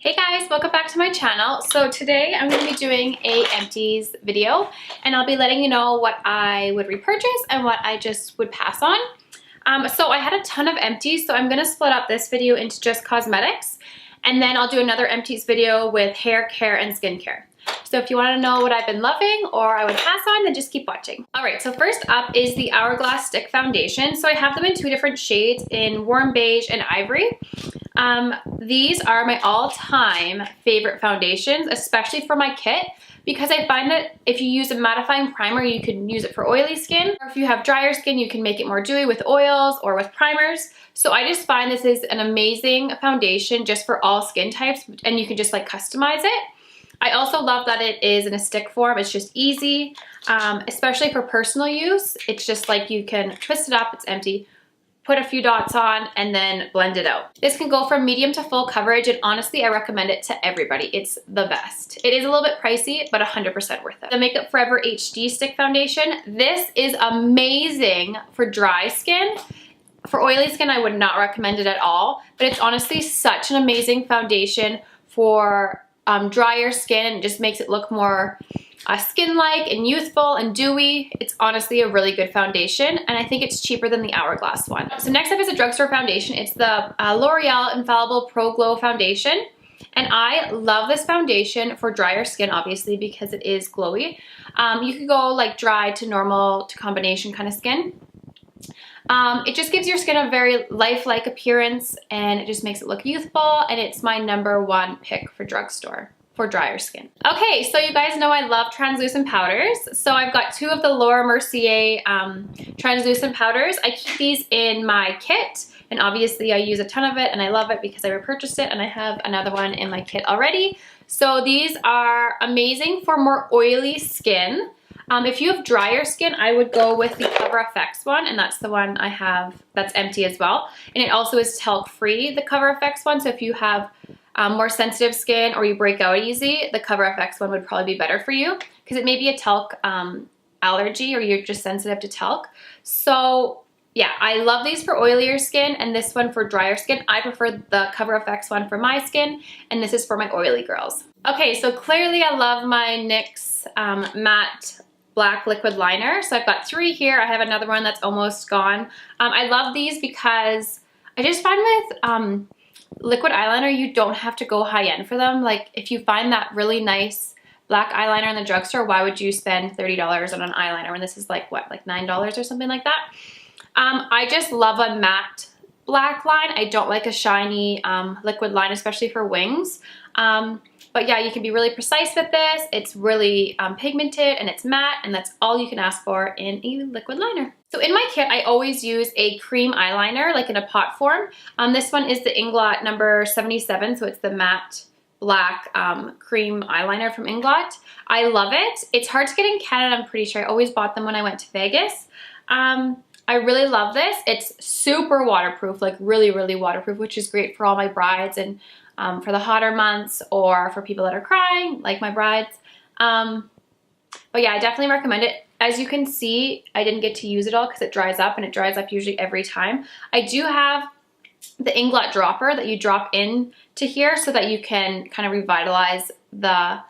Hey guys, welcome back to my channel. So today I'm going to be doing a empties video and I'll be letting you know what I would repurchase and what I just would pass on. So I had a ton of empties, so I'm going to split up this video into just cosmetics and then I'll do another empties video with hair care and skincare. So if you want to know what I've been loving or I would pass on, then just keep watching. Alright, so first up is the Hourglass Stick Foundation. So I have them in two different shades, in warm beige and ivory. These are my all-time favorite foundations, especially for my kit, because I find that if you use a mattifying primer, you can use it for oily skin, or if you have drier skin, you can make it more dewy with oils or with primers. So I just find this is an amazing foundation just for all skin types, and you can just like customize it. I also love that it is in a stick form. It's just easy, especially for personal use. It's just like you can twist it up, it's empty, put a few dots on, and then blend it out. This can go from medium to full coverage, and honestly, I recommend it to everybody. It's the best. It is a little bit pricey, but 100% worth it. The Makeup Forever HD Stick Foundation. This is amazing for dry skin. For oily skin, I would not recommend it at all, but it's honestly such an amazing foundation for drier skin, and just makes it look more skin-like and youthful and dewy. It's honestly a really good foundation, and I think it's cheaper than the Hourglass one. So next up is a drugstore foundation. It's the L'Oreal Infallible Pro Glow Foundation, and I love this foundation for drier skin, obviously, because it is glowy. You could go like dry to normal to combination kind of skin. It just gives your skin a very lifelike appearance, and it just makes it look youthful, and it's my #1 pick for drugstore for drier skin. Okay, so you guys know I love translucent powders. So I've got two of the Laura Mercier translucent powders. I keep these in my kit, and obviously I use a ton of it, and I love it because I repurchased it, and I have another one in my kit already. So these are amazing for more oily skin. If you have drier skin, I would go with the Cover FX one, and that's the one I have that's empty as well. And it also is talc free, the Cover FX one, so if you have more sensitive skin or you break out easy, the Cover FX one would probably be better for you, because it may be a talc allergy, or you're just sensitive to talc. So yeah, I love these for oilier skin, and this one for drier skin. I prefer the Cover FX one for my skin, and this is for my oily girls. Okay, so clearly I love my NYX matte black liquid liner. So I've got 3 here. I have another one that's almost gone. I love these because I just find with liquid eyeliner, you don't have to go high end for them. Like if you find that really nice black eyeliner in the drugstore, why would you spend $30 on an eyeliner when this is like what, like $9 or something like that? I just love a matte black line. I don't like a shiny liquid line, especially for wings. But yeah, you can be really precise with this. It's really pigmented and it's matte, and that's all you can ask for in a liquid liner. So in my kit, I always use a cream eyeliner, like in a pot form. This one is the Inglot number 77, so it's the matte black cream eyeliner from Inglot. I love it. It's hard to get in Canada, I'm pretty sure. I always bought them when I went to Vegas. I really love this. It's super waterproof, like really, really waterproof, which is great for all my brides and for the hotter months, or for people that are crying, like my brides. But yeah, I definitely recommend it. As you can see, I didn't get to use it all because it dries up, and it dries up usually every time. I do have the Inglot dropper that you drop in to here so that you can kind of revitalize the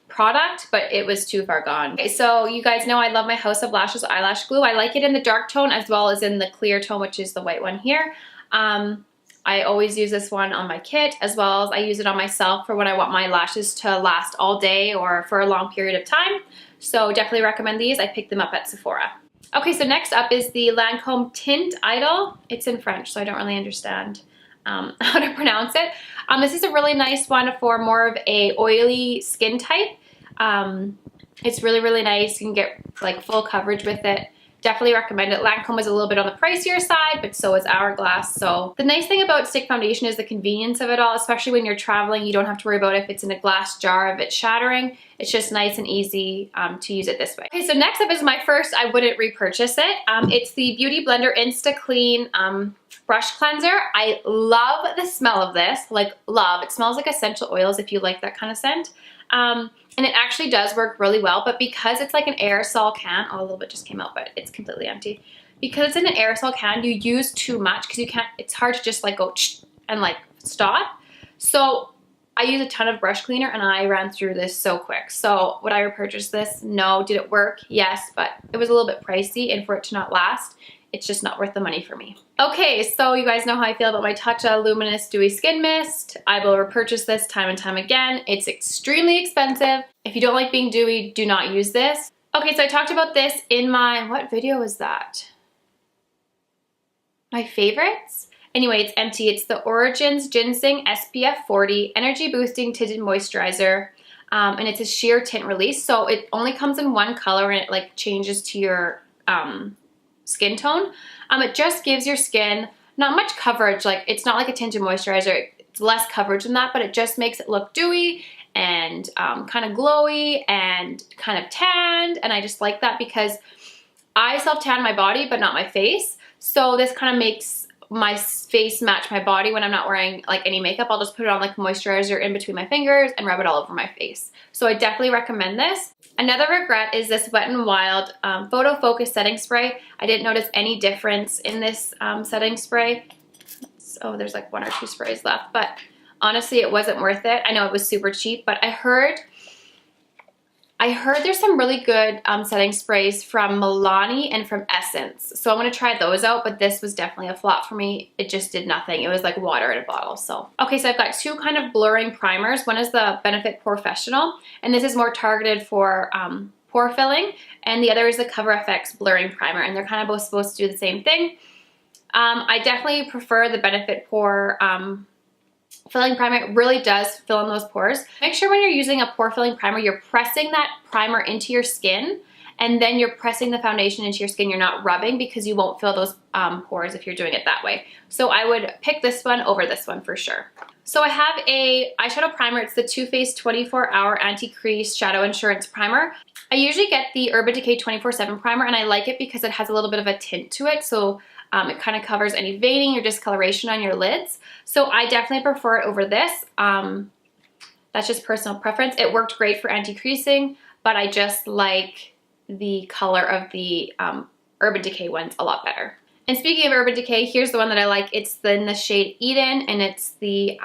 product, but it was too far gone. Okay, so you guys know I love my House of Lashes eyelash glue. I like it in the dark tone as well as in the clear tone, which is the white one here. I always use this one on my kit, as well as I use it on myself for when I want my lashes to last all day or for a long period of time. So definitely recommend these. I picked them up at Sephora. Okay, so next up is the Lancome Tint Idol. It's in French, so I don't really understand how to pronounce it. This is a really nice one for more of a oily skin type. It's really, really nice. You can get like full coverage with it. Definitely recommend it. Lancome is a little bit on the pricier side, but so is Hourglass. So the nice thing about stick foundation is the convenience of it all, especially when you're traveling. You don't have to worry about if it's in a glass jar, if it's shattering. It's just nice and easy to use it this way. Okay, so next up is my first, I wouldn't repurchase it. It's the Beauty Blender Insta Clean Brush Cleanser. I love the smell of this, like love. It smells like essential oils if you like that kind of scent. And it actually does work really well, but because it's like an aerosol can, oh, a little bit just came out, but it's completely empty. Because it's in an aerosol can, you use too much because you can't, it's hard to just like go and like stop. So I use a ton of brush cleaner and I ran through this so quick. So would I repurchase this? No. Did it work? Yes, but it was a little bit pricey, and for it to not last, it's just not worth the money for me. Okay, so you guys know how I feel about my Tatcha Luminous Dewy Skin Mist. I will repurchase this time and time again. It's extremely expensive. If you don't like being dewy, do not use this. Okay, so I talked about this in my, what video was that? My favorites? Anyway, it's Empty. It's the Origins Ginseng SPF 40 Energy Boosting Tinted Moisturizer. And it's a sheer tint release. So it only comes in one color and it like changes to your skin tone. It just gives your skin not much coverage. Like, it's not like a tinted moisturizer. It's less coverage than that, but it just makes it look dewy and kind of glowy and kind of tanned. And I just like that because I self-tan my body, but not my face. So this kind of makes my face match my body when I'm not wearing like any makeup. I'll just put it on like moisturizer in between my fingers and rub it all over my face. So I definitely recommend this. Another regret is this Wet n Wild Photo Focus Setting Spray. I didn't notice any difference in this setting spray. So there's like 1 or 2 sprays left, but honestly, it wasn't worth it. I know it was super cheap, but I heard there's some really good setting sprays from Milani and from Essence. So I'm going to try those out, but this was definitely a flop for me. It just did nothing. It was like water in a bottle. So, okay, so I've got 2 kind of blurring primers. One is the Benefit Professional, and this is more targeted for pore filling. And the other is the Cover FX Blurring Primer, and they're kind of both supposed to do the same thing. I definitely prefer the Benefit Pore filling primer. It really does fill in those pores. Make sure when you're using a pore filling primer, you're pressing that primer into your skin, and then you're pressing the foundation into your skin. You're not rubbing, because you won't fill those pores if you're doing it that way. So I would pick this one over this one for sure. So I have a eyeshadow primer. It's the Too Faced 24-Hour Anti-Crease Shadow Insurance Primer. I usually get the Urban Decay 24/7 primer, and I like it because it has a little bit of a tint to it. So it kind of covers any veining or discoloration on your lids. So I definitely prefer it over this. That's just personal preference. It worked great for anti-creasing, but I just like the color of the Urban Decay ones a lot better. And speaking of Urban Decay, here's the one that I like. It's in the shade Eden, and it's the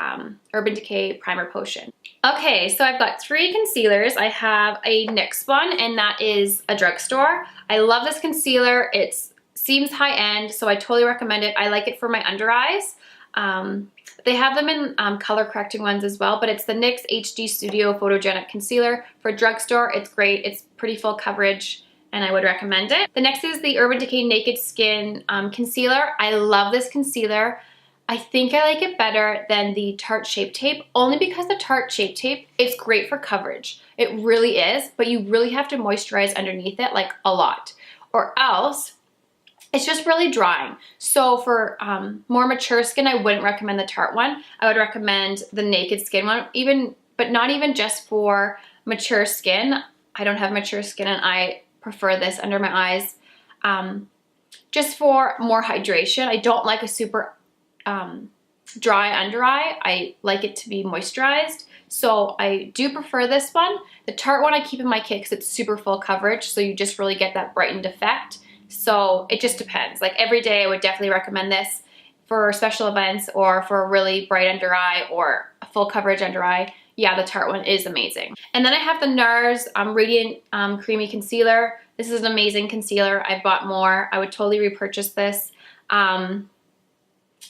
Urban Decay Primer Potion. Okay, so I've got 3 concealers. I have a NYX one, and that is a drugstore. I love this concealer. It seems high-end, so I totally recommend it. I like it for my under eyes. They have them in color correcting ones as well, but it's the NYX HD Studio Photogenic Concealer for drugstore. It's great. It's pretty full coverage, and I would recommend it. The next is the Urban Decay Naked Skin Concealer. I love this concealer. I think I like it better than the Tarte Shape Tape, only because the Tarte Shape Tape is great for coverage. It really is, but you really have to moisturize underneath it like a lot, or else it's just really drying. So for more mature skin, I wouldn't recommend the Tarte one. I would recommend the Naked Skin one, but not even just for mature skin. I don't have mature skin, and I prefer this under my eyes just for more hydration. I don't like a super dry under eye. I like it to be moisturized. So I do prefer this one. The Tarte one I keep in my kit because it's super full coverage, so you just really get that brightened effect. So it just depends. Like every day I would definitely recommend this for special events or for a really bright under eye or a full coverage under eye. Yeah, the Tarte one is amazing. And then I have the NARS Radiant Creamy Concealer. This is an amazing concealer. I bought more. I would totally repurchase this.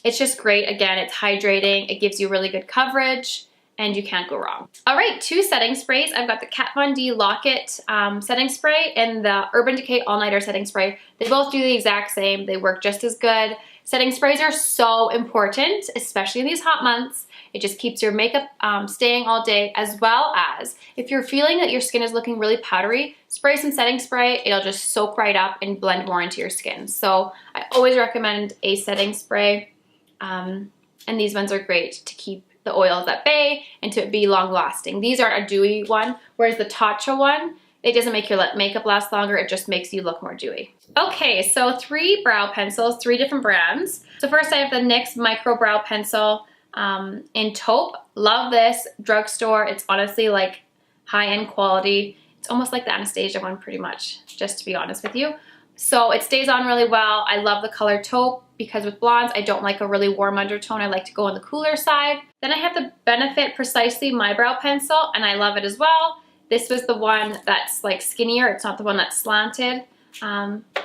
It's just great. Again, it's hydrating. It gives you really good coverage, and you can't go wrong. All right, 2 setting sprays. I've got the Kat Von D Lock-It setting spray and the Urban Decay All Nighter setting spray. They both do the exact same. They work just as good. Setting sprays are so important, especially in these hot months. It just keeps your makeup staying all day, as well as if you're feeling that your skin is looking really powdery, spray some setting spray. It'll just soak right up and blend more into your skin. So I always recommend a setting spray. And these ones are great to keep the oils at bay and to be long lasting. These are a dewy one, whereas the Tatcha one, it doesn't make your makeup last longer. It just makes you look more dewy. Okay, so 3 brow pencils, 3 different brands. So first I have the NYX Micro Brow Pencil in taupe. Love this. Drugstore. It's honestly like high-end quality. It's almost like the Anastasia one pretty much, just to be honest with you. So it stays on really well. I love the color taupe. because with blondes, I don't like a really warm undertone. I like to go on the cooler side. Then I have the Benefit Precisely My Brow Pencil, and I love it as well. This was the one that's like skinnier. It's not the one that's slanted.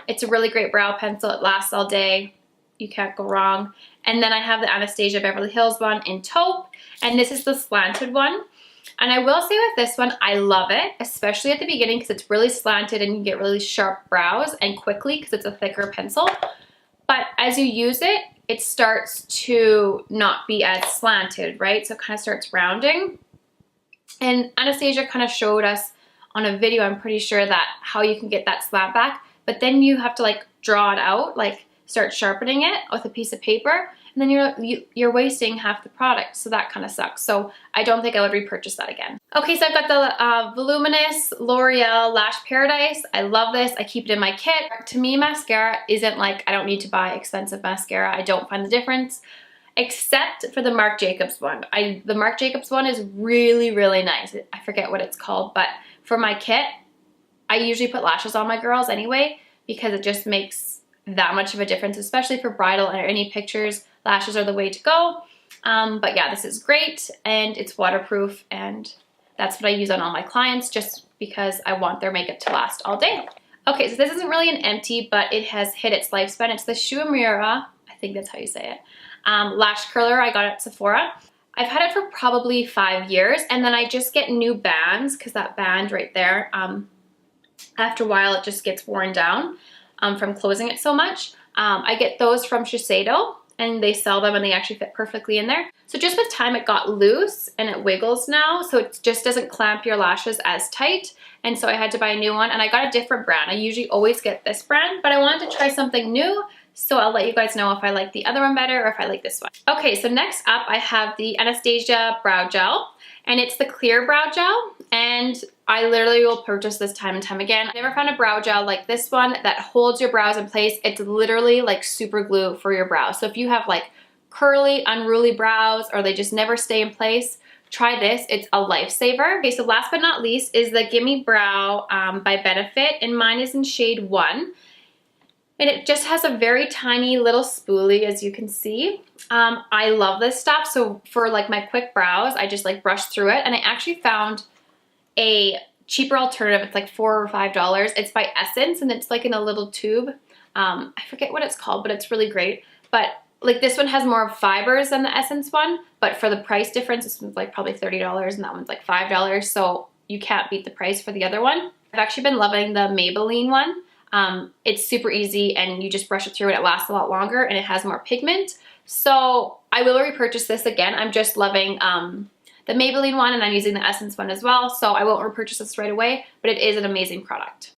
It's a really great brow pencil. It lasts all day. You can't go wrong. And then I have the Anastasia Beverly Hills one in taupe, and this is the slanted one. And I will say with this one, I love it, especially at the beginning because it's really slanted and you get really sharp brows and quickly because it's a thicker pencil. But as you use it, it starts to not be as slanted, right? So it kind of starts rounding. And Anastasia kind of showed us on a video, I'm pretty sure, that how you can get that slant back, but then you have to like draw it out, like start sharpening it with a piece of paper, and then you're wasting half the product, so that kind of sucks. So I don't think I would repurchase that again. Okay, so I've got the Voluminous L'Oreal Lash Paradise. I love this. I keep it in my kit. To me, mascara isn't like, I don't need to buy expensive mascara. I don't find the difference, except for the Marc Jacobs one. The Marc Jacobs one is really, really nice. I forget what it's called, but for my kit, I usually put lashes on my girls anyway because it just makes that much of a difference, especially for bridal or any pictures. Lashes are the way to go. But yeah, this is great and it's waterproof, and that's what I use on all my clients just because I want their makeup to last all day. Okay, so this isn't really an empty, but it has hit its lifespan. It's the Shuamura, I think that's how you say it, lash curler I got at Sephora. I've had it for probably 5 years, and then I just get new bands because that band right there, after a while it just gets worn down from closing it so much. I get those from Shiseido, and they sell them and they actually fit perfectly in there. So just with time it got loose and it wiggles now, so it just doesn't clamp your lashes as tight, and so I had to buy a new one, and I got a different brand. I usually always get this brand, but I wanted to try something new, so I'll let you guys know if I like the other one better or if I like this one. Okay, so next up I have the Anastasia Brow Gel, and it's the clear brow gel, and I literally will purchase this time and time again. I never found a brow gel like this one that holds your brows in place. It's literally like super glue for your brows. So if you have like curly, unruly brows, or they just never stay in place, try this. It's a lifesaver. Okay, so last but not least is the Gimme Brow by Benefit, and mine is in shade 1. And it just has a very tiny little spoolie, as you can see. I love this stuff. So for like my quick brows, I just like brush through it, and I actually found a cheaper alternative. It's like $4 or $5. It's by Essence, and it's like in a little tube. I forget what it's called, but it's really great. But like this one has more fibers than the Essence one, but for the price difference, this one's like probably $30 and that one's like $5. So you can't beat the price for the other one. I've actually been loving the Maybelline one. It's super easy and you just brush it through and it lasts a lot longer and it has more pigment. So I will repurchase this again. I'm just loving the Maybelline one, and I'm using the Essence one as well. So I won't repurchase this right away, but it is an amazing product.